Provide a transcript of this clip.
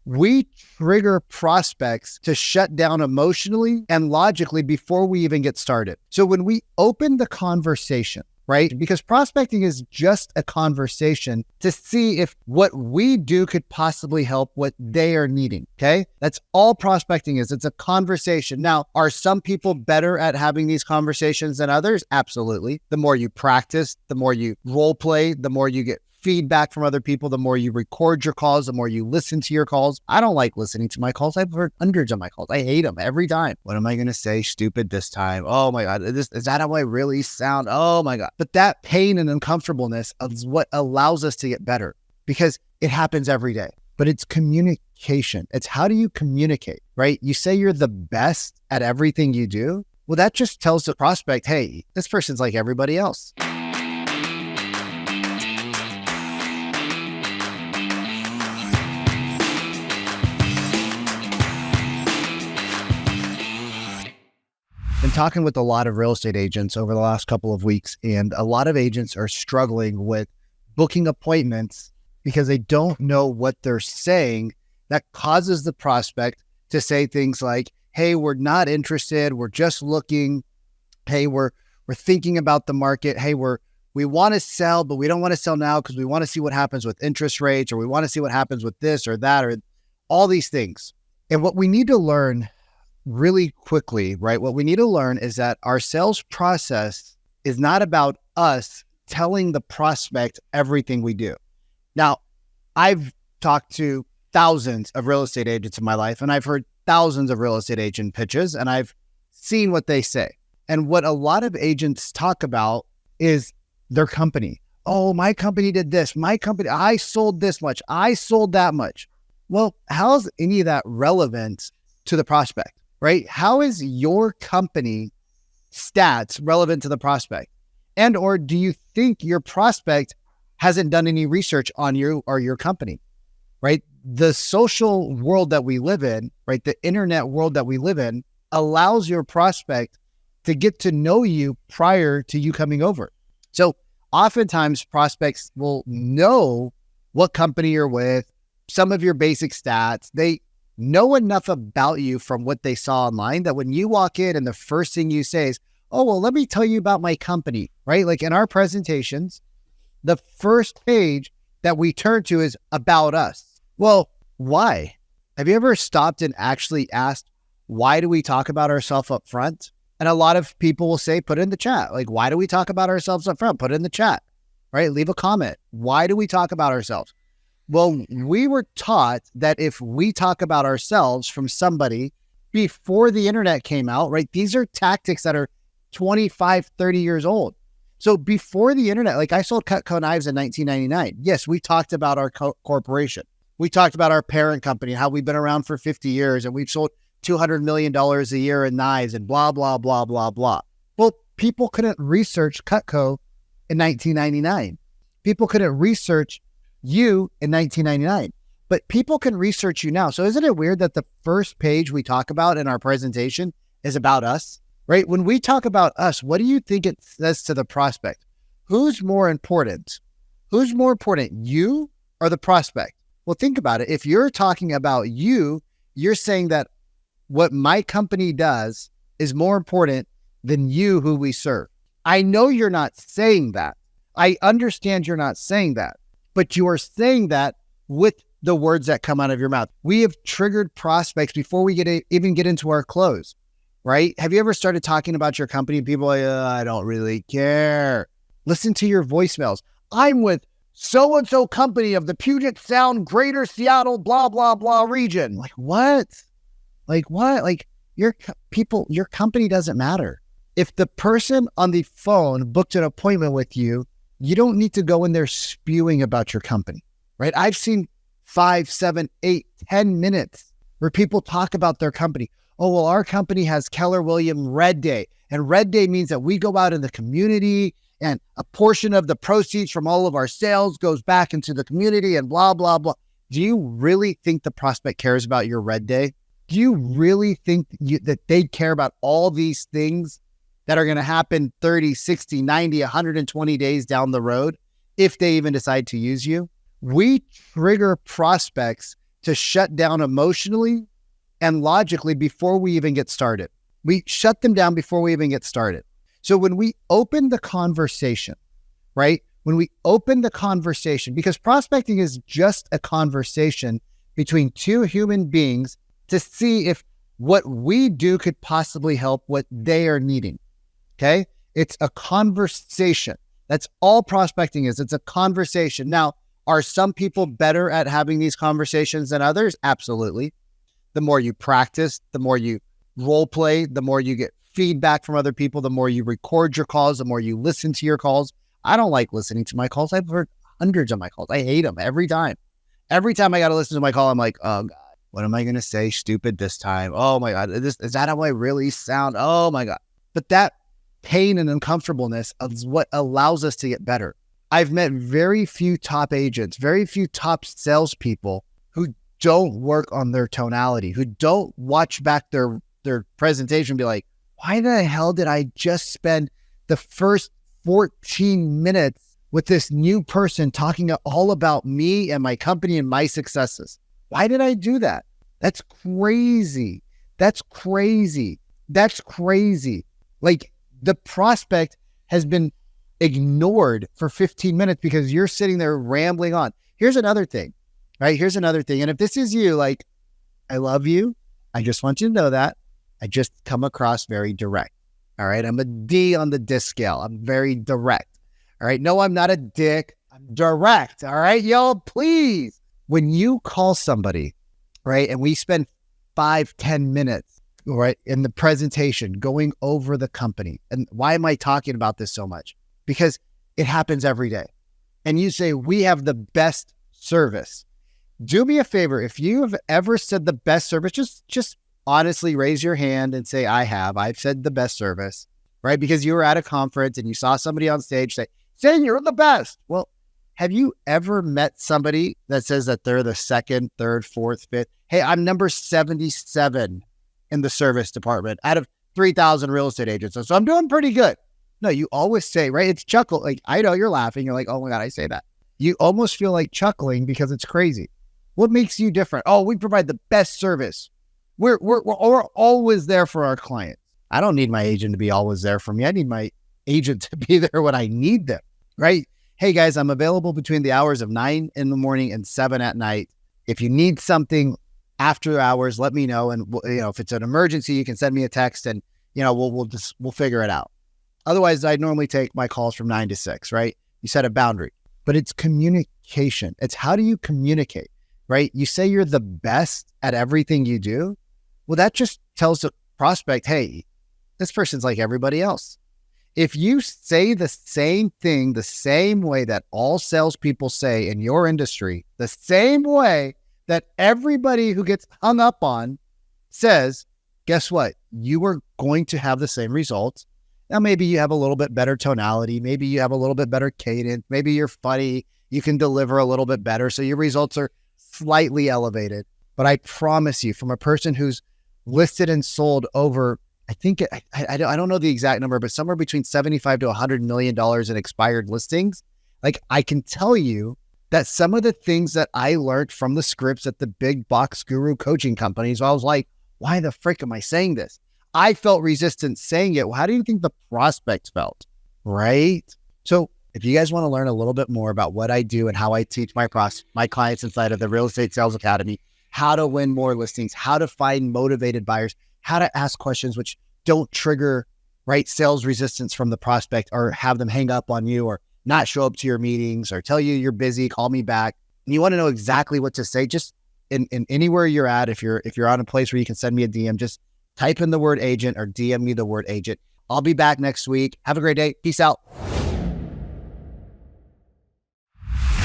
We trigger prospects to shut down emotionally and logically before we even get started. So when we open the conversation, right? Because prospecting is just a conversation to see if what we do could possibly help what they are needing, okay? That's all prospecting is. It's a conversation. Now, are some people better at having these conversations than others? Absolutely. The more you practice, the more you role play, the more you get feedback from other people, the more you record your calls, the more you listen to your calls. I don't like listening to my calls. I've heard hundreds of my calls. I hate them every time. What am I going to say stupid this time? Oh my God. Is that how I really sound? Oh my God. But that pain and uncomfortableness is what allows us to get better because it happens every day. But it's communication. It's how do you communicate, right? You say you're the best at everything you do. Well, that just tells the prospect, hey, this person's like everybody else. Been talking with a lot of real estate agents over the last couple of weeks, and a lot of agents are struggling with booking appointments because they don't know what they're saying. That causes the prospect to say things like, hey, we're not interested. We're just looking. Hey, we're thinking about the market. Hey, we want to sell, but we don't want to sell now because we want to see what happens with interest rates, or we want to see what happens with this or that, or all these things. And what we need to learn really quickly, right? What we need to learn is that our sales process is not about us telling the prospect everything we do. Now, I've talked to thousands of real estate agents in my life, and I've heard thousands of real estate agent pitches, and I've seen what they say. And what a lot of agents talk about is their company. Oh, my company did this. My company, I sold this much. I sold that much. Well, how's any of that relevant to the prospect? Right? How is your company stats relevant to the prospect? And or do you think your prospect hasn't done any research on you or your company? Right? The social world that we live in, right? The internet world that we live in allows your prospect to get to know you prior to you coming over. So oftentimes prospects will know what company you're with, some of your basic stats. They know enough about you from what they saw online that when you walk in and the first thing you say is, oh, well, let me tell you about my company, right? Like in our presentations, the first page that we turn to is about us. Well, why? Have you ever stopped and actually asked, why do we talk about ourselves up front? And a lot of people will say, put it in the chat. Like, why do we talk about ourselves up front? Put it in the chat, right? Leave a comment. Why do we talk about ourselves? Well, we were taught that if we talk about ourselves from somebody before the internet came out, right? These are tactics that are 25, 30 years old. So before the internet, like I sold Cutco knives in 1999. Yes, we talked about our corporation. We talked about our parent company, how we've been around for 50 years and we've sold $200 million a year in knives and blah, blah, blah, blah, blah. Well, people couldn't research Cutco in 1999. People couldn't research you in 1999, but people can research you now. So isn't it weird that the first page we talk about in our presentation is about us, right? When we talk about us, what do you think it says to the prospect? Who's more important? Who's more important, you or the prospect? Well, think about it. If you're talking about you, you're saying that what my company does is more important than you, who we serve. I know you're not saying that. I understand you're not saying that. But you are saying that with the words that come out of your mouth. We have triggered prospects before we even get into our close, right? Have you ever started talking about your company and people are like, I don't really care. Listen to your voicemails. I'm with so-and-so company of the Puget Sound, Greater Seattle, blah, blah, blah region. Like what? Like what? Like your company doesn't matter. If the person on the phone booked an appointment with you, you don't need to go in there spewing about your company, right? I've seen 5, 7, 8, 10 minutes where people talk about their company. Oh, well, our company has Keller Williams Red Day. And Red Day means that we go out in the community and a portion of the proceeds from all of our sales goes back into the community and blah, blah, blah. Do you really think the prospect cares about your Red Day? Do you really think that they care about all these things that are going to happen 30, 60, 90, 120 days down the road if they even decide to use you? We trigger prospects to shut down emotionally and logically before we even get started. We shut them down before we even get started. So when we open the conversation, right? When we open the conversation, because prospecting is just a conversation between two human beings to see if what we do could possibly help what they are needing. Okay? It's a conversation. That's all prospecting is. It's a conversation. Now, are some people better at having these conversations than others? Absolutely. The more you practice, the more you role play, the more you get feedback from other people, the more you record your calls, the more you listen to your calls. I don't like listening to my calls. I've heard hundreds of my calls. I hate them every time. Every time I got to listen to my call, I'm like, oh God, what am I going to say stupid this time? Oh my God, is that how I really sound? Oh my God. But that pain and uncomfortableness is what allows us to get better. I've met very few top agents, very few top salespeople who don't work on their tonality, who don't watch back their presentation and be like, why the hell did I just spend the first 14 minutes with this new person talking all about me and my company and my successes? Why did I do that? That's crazy. That's crazy. That's crazy. Like the prospect has been ignored for 15 minutes because you're sitting there rambling on. Here's another thing, right? Here's another thing. And if this is you, like, I love you. I just want you to know that. I just come across very direct. All right. I'm a D on the disc scale. I'm very direct. All right. No, I'm not a dick. I'm direct. All right, y'all, please. When you call somebody, right, and we spend 5-10 minutes, right, in the presentation going over the company. And why am I talking about this so much? Because it happens every day. And you say, we have the best service. Do me a favor. If you have ever said the best service, just honestly raise your hand and say, I've said the best service, right? Because you were at a conference and you saw somebody on stage say you're the best. Well, have you ever met somebody that says that they're the second, third, fourth, fifth? Hey, I'm number 77 in the service department out of 3,000 real estate agents. So I'm doing pretty good. No, you always say, right? It's chuckle. Like, I know you're laughing. You're like, oh my God, I say that. You almost feel like chuckling because it's crazy. What makes you different? Oh, we provide the best service. We're always there for our clients. I don't need my agent to be always there for me. I need my agent to be there when I need them, right? Hey guys, I'm available between the hours of 9 in the morning and 7 at night. If you need something after hours, let me know. And if it's an emergency, you can send me a text and we'll figure it out. Otherwise, I normally take my calls from 9 to 6, right? You set a boundary, but it's communication. It's how do you communicate, right? You say you're the best at everything you do. Well, that just tells the prospect, hey, this person's like everybody else. If you say the same thing, the same way that all salespeople say in your industry, the same way that everybody who gets hung up on says, guess what? You are going to have the same results. Now, maybe you have a little bit better tonality. Maybe you have a little bit better cadence. Maybe you're funny. You can deliver a little bit better. So your results are slightly elevated. But I promise you, from a person who's listed and sold over, I don't know the exact number, but somewhere between $75 to $100 million in expired listings. Like, I can tell you that some of the things that I learned from the scripts at the big box guru coaching companies, I was like, why the frick am I saying this? I felt resistance saying it. Well, how do you think the prospect felt? Right? So if you guys want to learn a little bit more about what I do and how I teach my clients inside of the Real Estate Sales Academy, how to win more listings, how to find motivated buyers, how to ask questions which don't trigger, right, sales resistance from the prospect or have them hang up on you or not show up to your meetings or tell you you're busy, call me back. And you want to know exactly what to say, just in anywhere you're at, if you're on a place where you can send me a DM, just type in the word agent or DM me the word agent. I'll be back next week. Have a great day. Peace out.